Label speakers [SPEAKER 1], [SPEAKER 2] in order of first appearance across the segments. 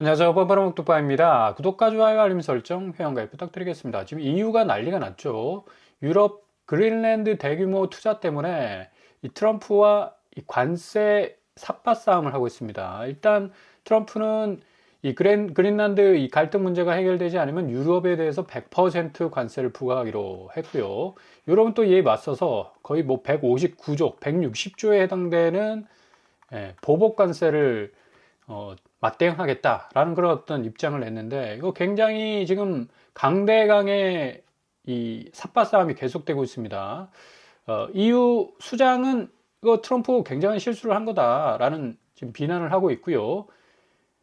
[SPEAKER 1] 안녕하세요. 뻔뻔한 먹방입니다. 구독과 좋아요, 알림 설정, 회원가입 부탁드리겠습니다. 지금 EU가 난리가 났죠. 유럽 그린랜드 대규모 투자 때문에 이 트럼프와 이 관세 삿바 싸움을 하고 있습니다. 일단 트럼프는 이 그린란드 이 갈등 문제가 해결되지 않으면 유럽에 대해서 100% 관세를 부과하기로 했고요. 유럽은 또 이에 맞서서 거의 뭐 159조, 160조에 해당되는 보복 관세를 맞대응하겠다라는 그런 어떤 입장을 냈는데, 이거 굉장히 지금 강대강의 이 삿바 싸움이 계속되고 있습니다. EU 수장은 이거 트럼프 굉장한 실수를 한 거다라는 지금 비난을 하고 있고요.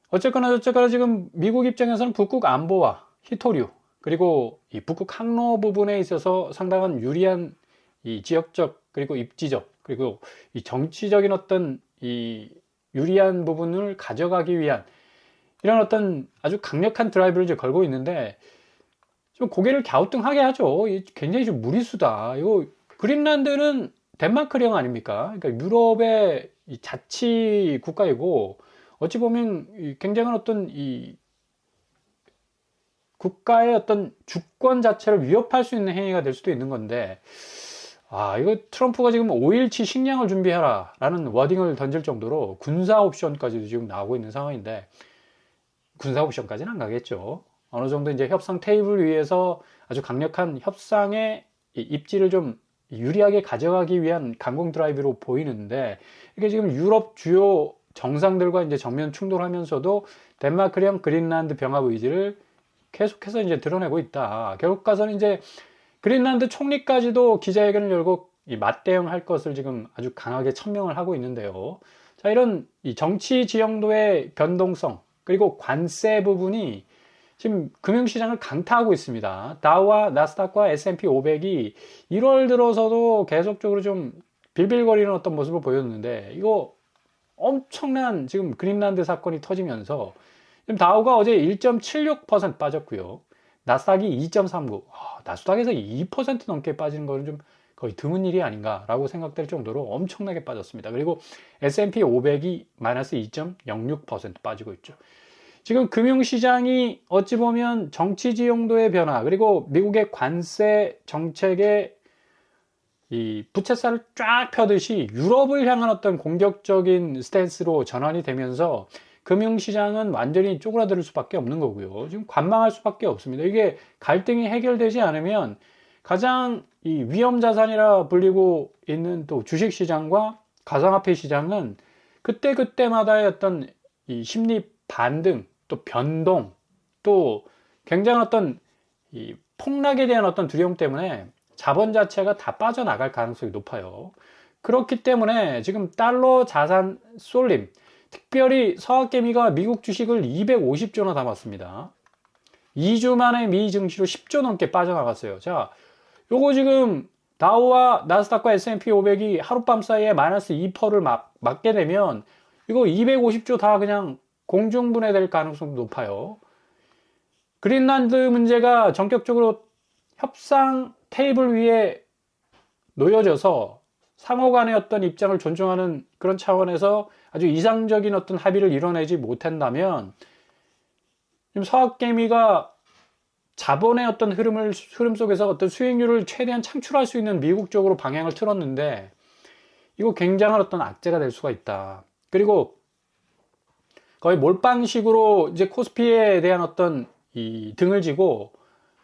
[SPEAKER 1] 어쨌거나 저쨌거나 지금 미국 입장에서는 북극 안보와 희토류, 그리고 이 북극 항로 부분에 있어서 상당한 유리한 이 지역적, 그리고 입지적, 그리고 이 정치적인 어떤 이 유리한 부분을 가져가기 위한 이런 어떤 아주 강력한 드라이브를 이제 걸고 있는데, 좀 고개를 갸우뚱하게 하죠. 굉장히 좀 무리수다. 이거 그린란드는 덴마크령 아닙니까? 그러니까 유럽의 이 자치 국가이고, 어찌 보면 굉장한 어떤 이 국가의 어떤 주권 자체를 위협할 수 있는 행위가 될 수도 있는 건데, 이거 트럼프가 지금 5일치 식량을 준비하라 라는 워딩을 던질 정도로 군사 옵션까지도 지금 나오고 있는 상황인데, 군사 옵션까지는 안 가겠죠. 어느 정도 이제 협상 테이블 위에서 아주 강력한 협상의 입지를 좀 유리하게 가져가기 위한 강공 드라이브로 보이는데, 이게 지금 유럽 주요 정상들과 이제 정면 충돌하면서도 덴마크령 그린란드 병합 의지를 계속해서 이제 드러내고 있다. 결국 가서는 이제 그린란드 총리까지도 기자회견을 열고 이 맞대응할 것을 지금 아주 강하게 천명을 하고 있는데요. 자, 이런 이 정치 지형도의 변동성, 그리고 관세 부분이 지금 금융시장을 강타하고 있습니다. 다우와 나스닥과 S&P 500이 1월 들어서도 계속적으로 좀 빌빌거리는 어떤 모습을 보였는데, 이거 엄청난 지금 그린란드 사건이 터지면서 지금 다우가 어제 1.76% 빠졌고요. 나스닥이 2.39, 나스닥에서 2% 넘게 빠지는 거는 좀 거의 드문 일이 아닌가라고 생각될 정도로 엄청나게 빠졌습니다. 그리고 S&P 500이 마이너스 2.06% 빠지고 있죠. 지금 금융시장이 어찌 보면 정치 지형도의 변화, 그리고 미국의 관세 정책의 이 부채살을 쫙 펴듯이 유럽을 향한 어떤 공격적인 스탠스로 전환이 되면서 금융시장은 완전히 쪼그라들 수밖에 없는 거고요. 지금 관망할 수밖에 없습니다. 이게 갈등이 해결되지 않으면 가장 이 위험 자산이라 불리고 있는 또 주식시장과 가상화폐 시장은 그때그때마다의 어떤 이 심리 반등, 또 변동, 또 굉장한 어떤 이 폭락에 대한 어떤 두려움 때문에 자본 자체가 다 빠져나갈 가능성이 높아요. 그렇기 때문에 지금 달러 자산 쏠림, 특별히 서학개미가 미국 주식을 250조나 담았습니다. 2주 만에 미 증시로 10조 넘게 빠져나갔어요. 자, 요거 지금 다우와 나스닥과 S&P 500이 하룻밤 사이에 마이너스 2%를 맞게 되면 이거 250조 다 그냥 공중분해될 가능성도 높아요. 그린란드 문제가 전격적으로 협상 테이블 위에 놓여져서 상호 간의 어떤 입장을 존중하는 그런 차원에서 아주 이상적인 어떤 합의를 이뤄내지 못한다면, 지금 서학개미가 자본의 어떤 흐름 속에서 어떤 수익률을 최대한 창출할 수 있는 미국 쪽으로 방향을 틀었는데, 이거 굉장한 어떤 악재가 될 수가 있다. 그리고 거의 몰빵식으로 이제 코스피에 대한 어떤 이 등을 지고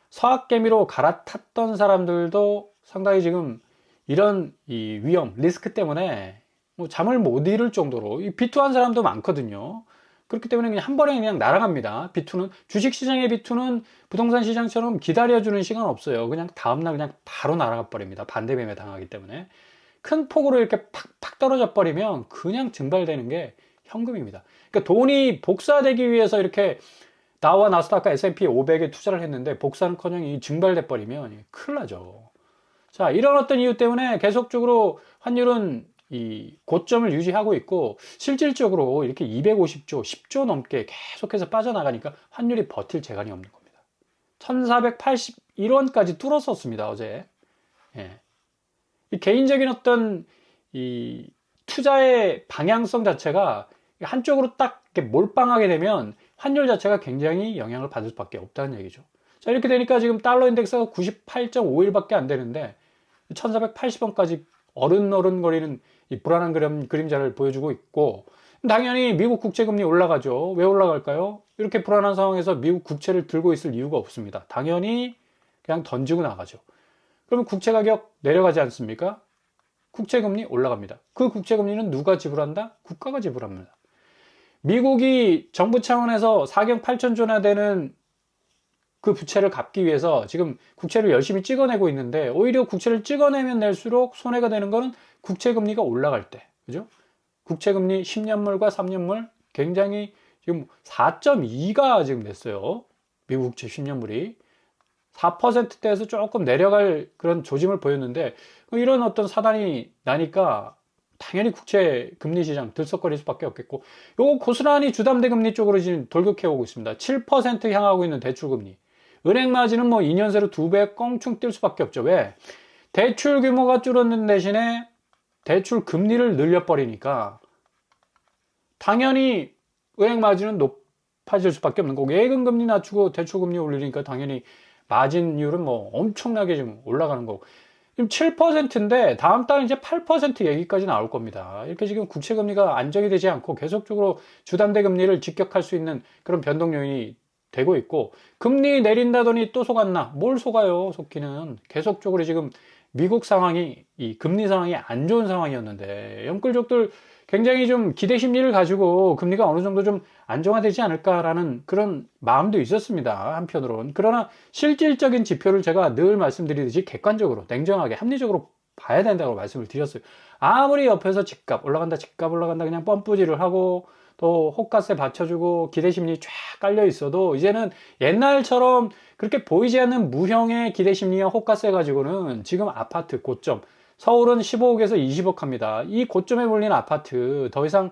[SPEAKER 1] 서학개미로 갈아탔던 사람들도 상당히 지금 이런 이 위험, 리스크 때문에 뭐 잠을 못 이룰 정도로 비투한 사람도 많거든요. 그렇기 때문에 그냥 한 번에 그냥 날아갑니다. 비투는, 주식시장의 비투는 부동산 시장처럼 기다려주는 시간 없어요. 그냥 다음날 그냥 바로 날아가 버립니다. 반대매매 당하기 때문에. 큰 폭으로 이렇게 팍팍 떨어져 버리면 그냥 증발되는 게 현금입니다. 그러니까 돈이 복사되기 위해서 이렇게 다우와 나스닥과 S&P 500에 투자를 했는데 복사는커녕 이 증발돼 버리면 큰일 나죠. 자, 이런 어떤 이유 때문에 계속적으로 환율은 이 고점을 유지하고 있고, 실질적으로 이렇게 250조, 10조 넘게 계속해서 빠져나가니까 환율이 버틸 재간이 없는 겁니다. 1481원까지 뚫었었습니다, 어제. 예. 이 개인적인 어떤 이 투자의 방향성 자체가 한쪽으로 딱 이렇게 몰빵하게 되면 환율 자체가 굉장히 영향을 받을 수밖에 없다는 얘기죠. 자, 이렇게 되니까 지금 달러 인덱스가 98.51밖에 안 되는데 1480원까지 어른어른거리는 이 불안한 그림자를 보여주고 있고, 당연히 미국 국채금리 올라가죠. 왜 올라갈까요? 이렇게 불안한 상황에서 미국 국채를 들고 있을 이유가 없습니다. 당연히 그냥 던지고 나가죠. 그러면 국채 가격 내려가지 않습니까? 국채금리 올라갑니다. 그 국채금리는 누가 지불한다? 국가가 지불합니다. 미국이 정부 차원에서 4경 8천조나 되는 그 부채를 갚기 위해서 지금 국채를 열심히 찍어내고 있는데, 오히려 국채를 찍어내면 낼수록 손해가 되는 거는 국채금리가 올라갈 때, 그죠? 국채금리 10년물과 3년물 굉장히 지금 4.2가 지금 됐어요. 미국 국채 10년물이 4%대에서 조금 내려갈 그런 조짐을 보였는데, 이런 어떤 사단이 나니까 당연히 국채 금리 시장 들썩거릴 수밖에 없겠고, 요거 고스란히 주담대 금리 쪽으로 지금 돌격해 오고 있습니다. 7% 향하고 있는 대출 금리. 은행 마진은 뭐 2년새로 2배 껑충 뛸 수밖에 없죠. 왜? 대출 규모가 줄었는 대신에 대출 금리를 늘려버리니까 당연히 은행 마진은 높아질 수밖에 없는 거고, 예금 금리 낮추고 대출 금리 올리니까 당연히 마진율은 뭐 엄청나게 지금 올라가는 거고, 지금 7%인데 다음 달 이제 8% 얘기까지 나올 겁니다. 이렇게 지금 국채 금리가 안정이 되지 않고 계속적으로 주담대 금리를 직격할 수 있는 그런 변동 요인이 되고 있고, 금리 내린다더니 또 속았나? 뭘 속아요? 속기는 계속적으로 지금 미국 상황이, 이 금리 상황이 안 좋은 상황이었는데, 영끌족들 굉장히 좀 기대 심리를 가지고 금리가 어느 정도 좀 안정화되지 않을까라는 그런 마음도 있었습니다. 한편으로는. 그러나 실질적인 지표를 제가 늘 말씀드리듯이 객관적으로, 냉정하게, 합리적으로 봐야 된다고 말씀을 드렸어요. 아무리 옆에서 집값 올라간다, 집값 올라간다 그냥 뻔뿌지를 하고, 또 호가세 받쳐주고 기대심리 쫙 깔려 있어도, 이제는 옛날처럼 그렇게 보이지 않는 무형의 기대심리와 호가세 가지고는 지금 아파트 고점, 서울은 15억에서 20억 합니다. 이 고점에 몰린 아파트 더 이상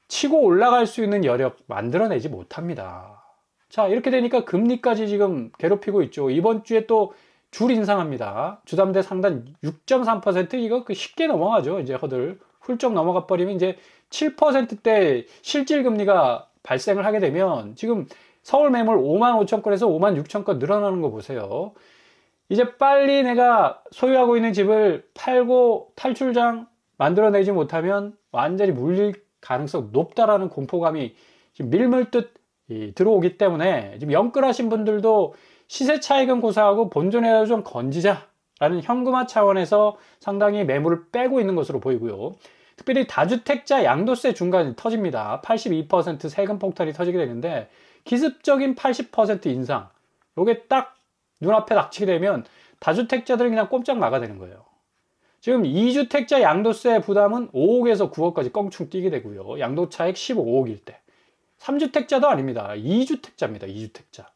[SPEAKER 1] 치고 올라갈 수 있는 여력 만들어내지 못합니다. 자, 이렇게 되니까 금리까지 지금 괴롭히고 있죠. 이번 주에 또 줄 인상합니다. 주담대 상단 6.3%, 이거 쉽게 넘어가죠. 이제 허들 훌쩍 넘어가 버리면 이제 7%대 실질 금리가 발생을 하게 되면, 지금 서울 매물 5만 5천 건에서 5만 6천 건 늘어나는 거 보세요. 이제 빨리 내가 소유하고 있는 집을 팔고 탈출장 만들어내지 못하면 완전히 물릴 가능성 높다라는 공포감이 지금 밀물듯 들어오기 때문에, 지금 영끌하신 분들도 시세 차익은 고사하고 본전이라도 좀 건지자라는 현금화 차원에서 상당히 매물을 빼고 있는 것으로 보이고요. 특별히 다주택자 양도세 중간이 터집니다. 82% 세금 폭탄이 터지게 되는데, 기습적인 80% 인상, 요게 딱 눈앞에 닥치게 되면 다주택자들은 그냥 꼼짝 막아야 되는 거예요. 지금 2주택자 양도세 부담은 5억에서 9억까지 껑충 뛰게 되고요. 양도차익 15억일 때. 3주택자도 아닙니다. 2주택자입니다. 2주택자.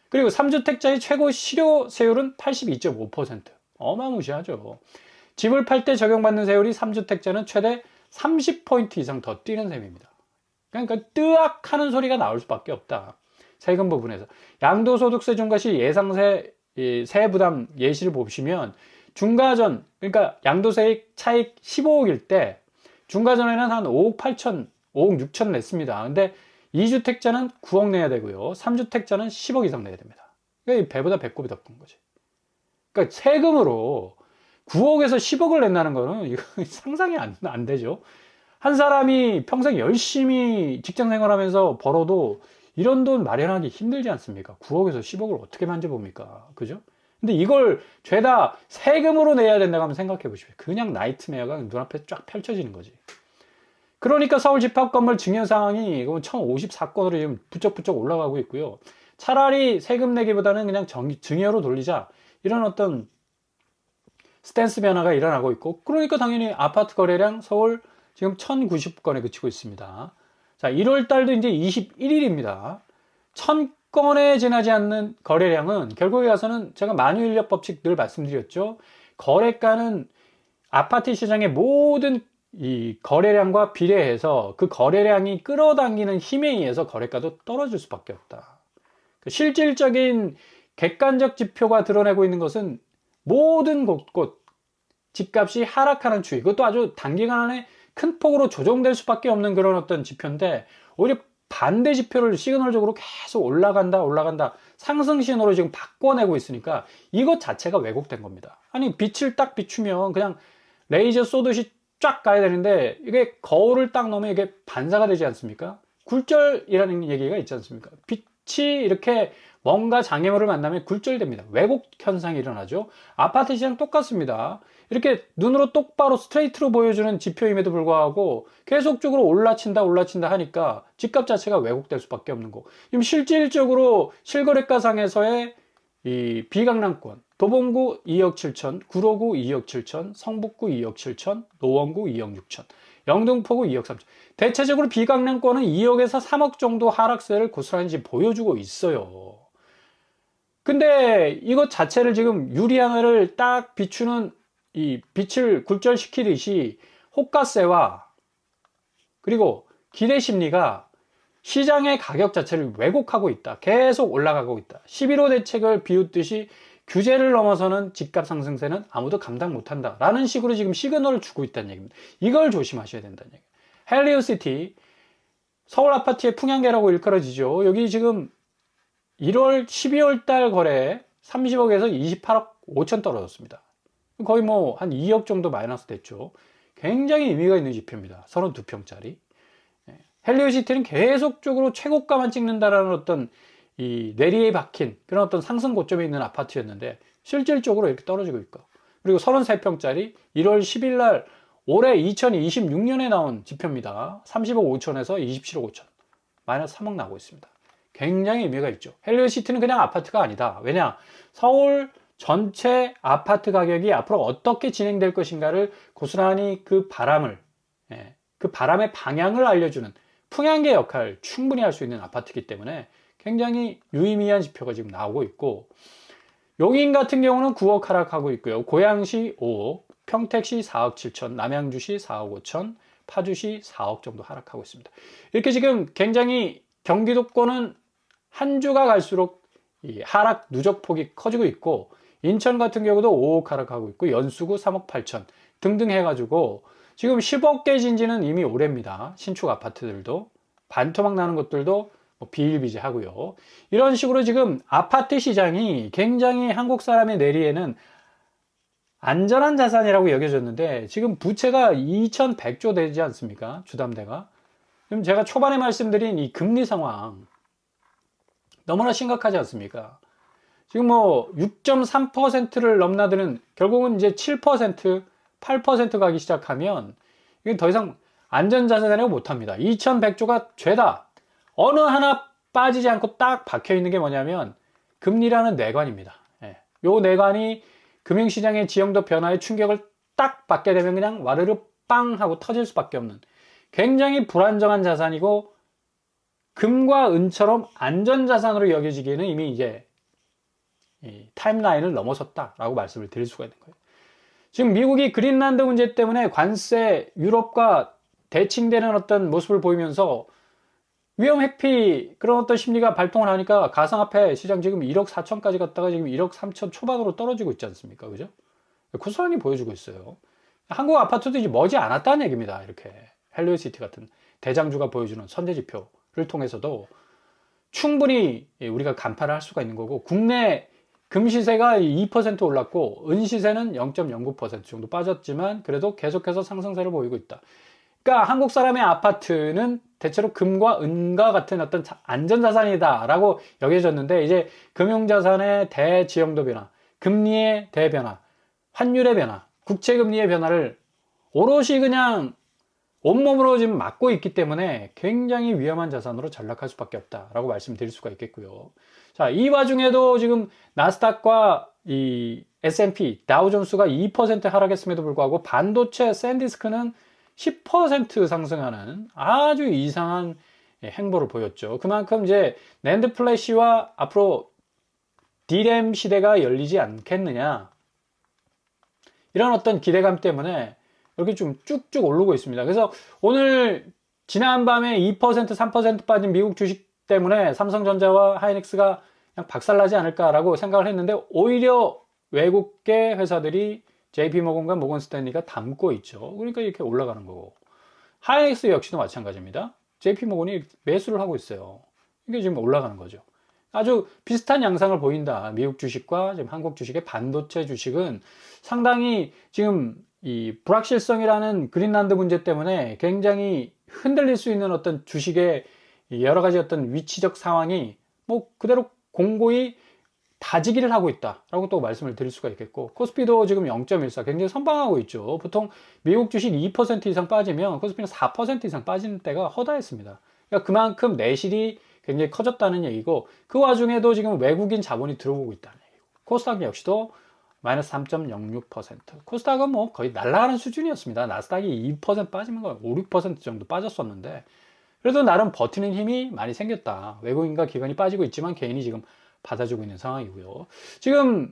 [SPEAKER 1] 그리고 3주택자의 최고 실효 세율은 82.5%. 어마무시하죠. 집을 팔 때 적용받는 세율이 3주택자는 최대 30포인트 이상 더 뛰는 셈입니다. 그러니까 뜨악 하는 소리가 나올 수밖에 없다. 세금 부분에서. 양도소득세 중과 시 예상세 세부담 예시를 보시면, 중과전, 그러니까 양도세 차익 15억일 때 중과전에는 한 5억 8천, 5억 6천 냈습니다. 근데 2주택자는 9억 내야 되고요. 3주택자는 10억 이상 내야 됩니다. 그러니까 배보다 배꼽이 더 큰 거지. 그러니까 세금으로 9억에서 10억을 낸다는 거는 이거 상상이 안 되죠. 한 사람이 평생 열심히 직장 생활하면서 벌어도 이런 돈 마련하기 힘들지 않습니까? 9억에서 10억을 어떻게 만져봅니까? 그죠? 근데 이걸 죄다 세금으로 내야 된다고 한번 생각해 보십시오. 그냥 나이트메어가 눈앞에 쫙 펼쳐지는 거지. 그러니까 서울 집합건물 증여 상황이 1054건으로 지금 부쩍부쩍 올라가고 있고요. 차라리 세금 내기보다는 그냥 증여로 돌리자, 이런 어떤 스탠스 변화가 일어나고 있고, 그러니까 당연히 아파트 거래량 서울 지금 1090건에 그치고 있습니다. 자, 1월 달도 이제 21일입니다. 1000건에 지나지 않는 거래량은 결국에 가서는 제가 만유인력 법칙 늘 말씀드렸죠. 거래가는 아파트 시장의 모든 이 거래량과 비례해서 그 거래량이 끌어당기는 힘에 의해서 거래가도 떨어질 수밖에 없다. 실질적인 객관적 지표가 드러내고 있는 것은 모든 곳곳 집값이 하락하는 추이, 그것도 아주 단기간 안에 큰 폭으로 조정될 수밖에 없는 그런 어떤 지표인데, 오히려 반대 지표를 시그널적으로 계속 올라간다 상승 신호로 지금 바꿔내고 있으니까 이것 자체가 왜곡된 겁니다. 아니 빛을 딱 비추면 그냥 레이저 쏘듯이 쫙 가야 되는데 이게 거울을 딱 넣으면 이게 반사가 되지 않습니까? 굴절이라는 얘기가 있지 않습니까? 빛이 이렇게 뭔가 장애물을 만나면 굴절됩니다. 왜곡 현상이 일어나죠. 아파트 시장 똑같습니다. 이렇게 눈으로 똑바로 스트레이트로 보여주는 지표임에도 불구하고 계속적으로 올라친다 하니까 집값 자체가 왜곡될 수밖에 없는 거고, 지금 실질적으로 실거래가상에서의 이 비강남권 도봉구 2억 7천, 구로구 2억 7천, 성북구 2억 7천, 노원구 2억 6천, 영등포구 2억 3천. 대체적으로 비강남권은 2억에서 3억 정도 하락세를 고스란히 지금 보여주고 있어요. 근데 이것 자체를 지금 유리하나를 딱 비추는 이 빛을 굴절시키듯이 호가세와 그리고 기대 심리가 시장의 가격 자체를 왜곡하고 있다. 계속 올라가고 있다. 11호 대책을 비웃듯이 규제를 넘어서는 집값 상승세는 아무도 감당 못한다 라는 식으로 지금 시그널을 주고 있다는 얘기입니다. 이걸 조심하셔야 된다는 얘기예요. 헬리오시티 서울 아파트의 풍향계라고 일컬어지죠. 여기 지금 12월 달 거래 30억에서 28억 5천 떨어졌습니다. 거의 뭐 한 2억 정도 마이너스 됐죠. 굉장히 의미가 있는 지표입니다. 32평짜리. 헬리오시티는 계속적으로 최고가만 찍는다라는 어떤 이 뇌리에 박힌 그런 어떤 상승 고점에 있는 아파트였는데 실질적으로 이렇게 떨어지고 있고, 그리고 33평짜리 1월 10일 날 올해 2026년에 나온 지표입니다. 30억 5천에서 27억 5천, 마이너스 3억 나고 있습니다. 굉장히 의미가 있죠. 헬리오시티는 그냥 아파트가 아니다. 왜냐? 서울 전체 아파트 가격이 앞으로 어떻게 진행될 것인가를 고스란히 그 바람을, 그 바람의 방향을 알려주는 풍향계 역할을 충분히 할 수 있는 아파트이기 때문에 굉장히 유의미한 지표가 지금 나오고 있고, 용인 같은 경우는 9억 하락하고 있고요. 고양시 5억, 평택시 4억 7천, 남양주시 4억 5천, 파주시 4억 정도 하락하고 있습니다. 이렇게 지금 굉장히 경기도권은 한 주가 갈수록 이 하락 누적폭이 커지고 있고, 인천 같은 경우도 5억 하락하고 있고, 연수구 3억 8천 등등 해가지고 지금 10억 깨진 지는 이미 오래입니다. 신축 아파트들도 반토막 나는 것들도 뭐 비일비재하고요. 이런 식으로 지금 아파트 시장이 굉장히 한국 사람의 뇌리에는 안전한 자산이라고 여겨졌는데 지금 부채가 2100조 되지 않습니까? 주담대가. 지금 제가 초반에 말씀드린 이 금리 상황 너무나 심각하지 않습니까? 지금 뭐 6.3%를 넘나드는, 결국은 이제 7%, 8% 가기 시작하면 이건 더 이상 안전자산이라고 못합니다. 2100조가 죄다. 어느 하나 빠지지 않고 딱 박혀 있는 게 뭐냐면 금리라는 뇌관입니다. 요 뇌관이 금융시장의 지형도 변화에 충격을 딱 받게 되면 그냥 와르르 빵 하고 터질 수밖에 없는 굉장히 불안정한 자산이고, 금과 은처럼 안전자산으로 여겨지기에는 이미 이제 이 타임라인을 넘어섰다라고 말씀을 드릴 수가 있는 거예요. 지금 미국이 그린란드 문제 때문에 관세 유럽과 대칭되는 어떤 모습을 보이면서 위험 회피 그런 어떤 심리가 발동을 하니까 가상화폐 시장 지금 1억 4천까지 갔다가 지금 1억 3천 초반으로 떨어지고 있지 않습니까? 그죠? 고스란히 보여주고 있어요. 한국 아파트도 이제 머지 않았다는 얘기입니다. 이렇게 헬리오시티 같은 대장주가 보여주는 선제지표를 통해서도 충분히 우리가 간파를 할 수가 있는 거고, 국내 금시세가 2% 올랐고 은시세는 0.09% 정도 빠졌지만 그래도 계속해서 상승세를 보이고 있다. 그러니까 한국 사람의 아파트는 대체로 금과 은과 같은 어떤 안전자산이다 라고 여겨졌는데, 이제 금융자산의 대지형도 변화, 금리의 대변화, 환율의 변화, 국채금리의 변화를 오롯이 그냥 온몸으로 지금 막고 있기 때문에 굉장히 위험한 자산으로 전락할 수밖에 없다라고 말씀드릴 수가 있겠고요. 자, 이 와중에도 지금 나스닥과 이 S&P, 다우존스가 2% 하락했음에도 불구하고 반도체 샌디스크는 10% 상승하는 아주 이상한 행보를 보였죠. 그만큼 이제 낸드 플래시와 앞으로 D램 시대가 열리지 않겠느냐, 이런 어떤 기대감 때문에 이렇게 좀 쭉쭉 오르고 있습니다. 그래서 오늘 지난밤에 2%, 3% 빠진 미국 주식 때문에 삼성전자와 하이닉스가 그냥 박살나지 않을까라고 생각을 했는데, 오히려 외국계 회사들이 JP모건과 모건스탠리가 담고 있죠. 그러니까 이렇게 올라가는 거고, 하이닉스 역시도 마찬가지입니다. JP모건이 매수를 하고 있어요. 이게 지금 올라가는 거죠. 아주 비슷한 양상을 보인다. 미국 주식과 지금 한국 주식의 반도체 주식은 상당히 지금 이 불확실성이라는 그린란드 문제 때문에 굉장히 흔들릴 수 있는 어떤 주식의 여러 가지 어떤 위치적 상황이 뭐 그대로 공고히 다지기를 하고 있다라고 또 말씀을 드릴 수가 있겠고, 코스피도 지금 0.14 굉장히 선방하고 있죠. 보통 미국 주식 2% 이상 빠지면 코스피는 4% 이상 빠지는 때가 허다했습니다. 그러니까 그만큼 내실이 굉장히 커졌다는 얘기고, 그 와중에도 지금 외국인 자본이 들어오고 있다는 얘기고, 코스닥 역시도 마이너스 3.06%. 코스닥은 뭐 거의 날아가는 수준이었습니다. 나스닥이 2% 빠지면 5, 6% 정도 빠졌었는데, 그래도 나름 버티는 힘이 많이 생겼다. 외국인과 기관이 빠지고 있지만 개인이 지금 받아주고 있는 상황이고요. 지금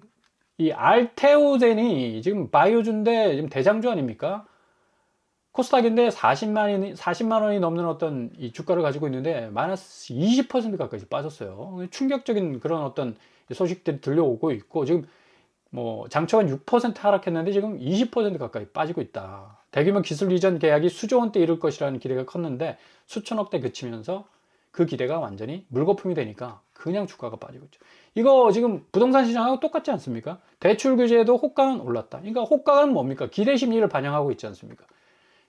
[SPEAKER 1] 이 알테오젠이 지금 바이오주인데 지금 대장주 아닙니까? 코스닥인데 40만 원이 넘는 어떤 이 주가를 가지고 있는데 마이너스 20% 가까이 빠졌어요. 충격적인 그런 어떤 소식들이 들려오고 있고, 지금 뭐 장초반 6% 하락했는데 지금 20% 가까이 빠지고 있다. 대규모 기술 이전 계약이 수조 원대 이룰 것이라는 기대가 컸는데 수천억대 그치면서 그 기대가 완전히 물거품이 되니까 그냥 주가가 빠지고 있죠. 이거 지금 부동산 시장하고 똑같지 않습니까? 대출 규제에도 호가는 올랐다. 그러니까 호가는 뭡니까? 기대 심리를 반영하고 있지 않습니까?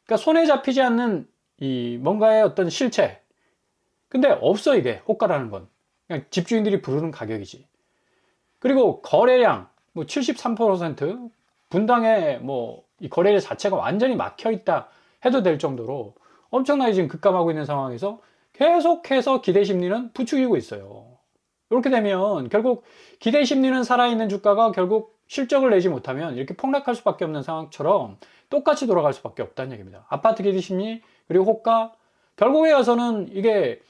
[SPEAKER 1] 그러니까 손에 잡히지 않는 이 뭔가의 어떤 실체. 근데 없어, 이게 호가라는 건. 그냥 집주인들이 부르는 가격이지. 그리고 거래량 뭐 73% 분당에 뭐 이 거래량 자체가 완전히 막혀 있다 해도 될 정도로 엄청나게 지금 급감하고 있는 상황에서 계속해서 기대 심리는 부추기고 있어요. 이렇게 되면 결국 기대 심리는 살아있는 주가가 결국 실적을 내지 못하면 이렇게 폭락할 수밖에 없는 상황처럼 똑같이 돌아갈 수밖에 없다는 얘기입니다. 아파트 기대 심리 그리고 호가, 결국에 와서는 이게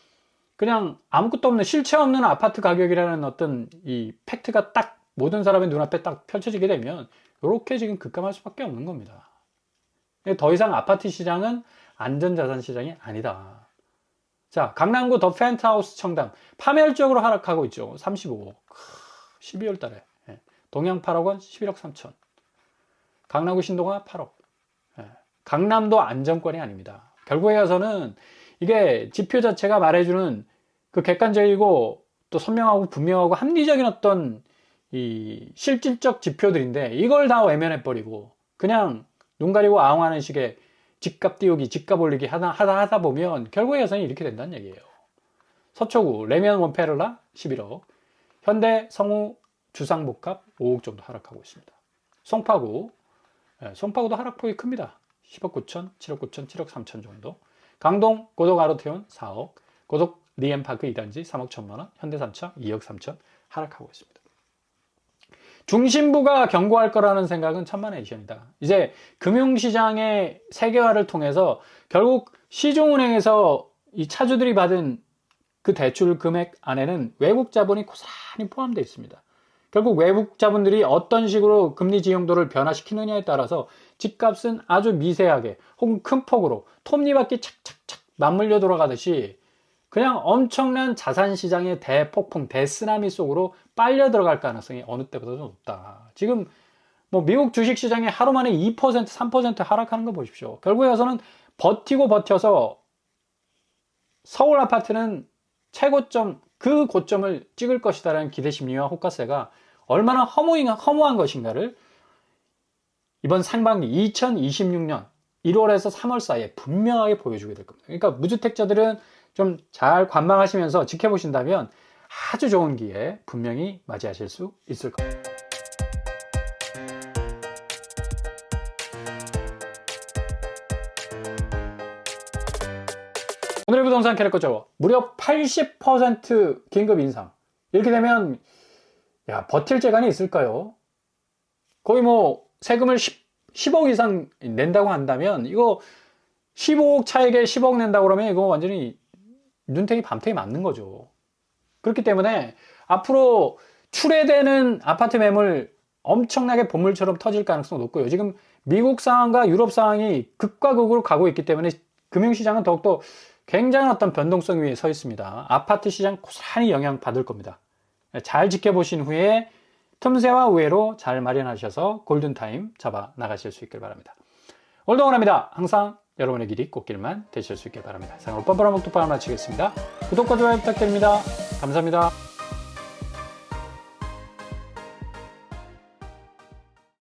[SPEAKER 1] 그냥 아무것도 없는 실체 없는 아파트 가격이라는 어떤 이 팩트가 딱 모든 사람의 눈앞에 딱 펼쳐지게 되면 이렇게 지금 급감할 수밖에 없는 겁니다. 더 이상 아파트 시장은 안전자산 시장이 아니다. 자, 강남구 더 펜트하우스 청담 파멸적으로 하락하고 있죠. 35억 12월 달에. 동양 8억 원 11억 3천. 강남구 신동아 8억. 강남도 안정권이 아닙니다. 결국에 가서는 이게 지표 자체가 말해주는 그 객관적이고 또 선명하고 분명하고 합리적인 어떤 이 실질적 지표들인데 이걸 다 외면해버리고 그냥 눈 가리고 아웅하는 식의 집값 띄우기, 집값 올리기 하다 보면 결국에 가서는 이렇게 된다는 얘기예요. 서초구 레미안 원페를라 11억, 현대 성우 주상복합 5억 정도 하락하고 있습니다. 송파구도 하락폭이 큽니다. 10억 9천, 7억 9천, 7억 3천 정도. 강동 고덕 아르테온 4억, 고덕 리엠파크 2단지 3억 1천만 원, 현대산차 2억 3천 하락하고 있습니다. 중심부가 경고할 거라는 생각은 천만에이션이다. 이제 금융시장의 세계화를 통해서 결국 시중은행에서 이 차주들이 받은 그 대출 금액 안에는 외국 자본이 고스란히 포함되어 있습니다. 결국 외국 자본들이 어떤 식으로 금리 지형도를 변화시키느냐에 따라서 집값은 아주 미세하게 혹은 큰 폭으로 톱니바퀴 착착착 맞물려 돌아가듯이 그냥 엄청난 자산시장의 대폭풍, 대쓰나미 속으로 빨려 들어갈 가능성이 어느 때보다도 높다. 지금 뭐 미국 주식시장이 하루 만에 2%, 3% 하락하는 거 보십시오. 결국에 와서는 버티고 버텨서 서울 아파트는 최고점, 그 고점을 찍을 것이다라는 기대심리와 호가세가 얼마나 허무한 것인가를 이번 상반기 2026년 1월에서 3월 사이에 분명하게 보여주게 될 겁니다. 그러니까 무주택자들은 좀 잘 관망하시면서 지켜보신다면 아주 좋은 기회 분명히 맞이하실 수 있을 겁니다. 오늘의 부동산 캐릭터죠. 무려 80% 긴급 인상. 이렇게 되면 야, 버틸 재간이 있을까요? 거의 뭐 세금을 10억 이상 낸다고 한다면 이거 15억 차익에 10억 낸다고 그러면 이거 완전히 눈탱이 밤탱이 맞는 거죠. 그렇기 때문에 앞으로 출회되는 아파트 매물 엄청나게 보물처럼 터질 가능성이 높고요. 지금 미국 상황과 유럽 상황이 극과 극으로 가고 있기 때문에 금융시장은 더욱더 굉장한 어떤 변동성 위에 서 있습니다. 아파트 시장 고스란히 영향받을 겁니다. 잘 지켜보신 후에 틈새와 우회로 잘 마련하셔서 골든타임 잡아 나가실 수 있길 바랍니다. 오늘도 원합니다. 항상 여러분의 길이 꽃길만 되실 수 있길 바랍니다. 이상으로 뻔뻔한 먹뚝방을 마치겠습니다. 구독과 좋아요 부탁드립니다. 감사합니다.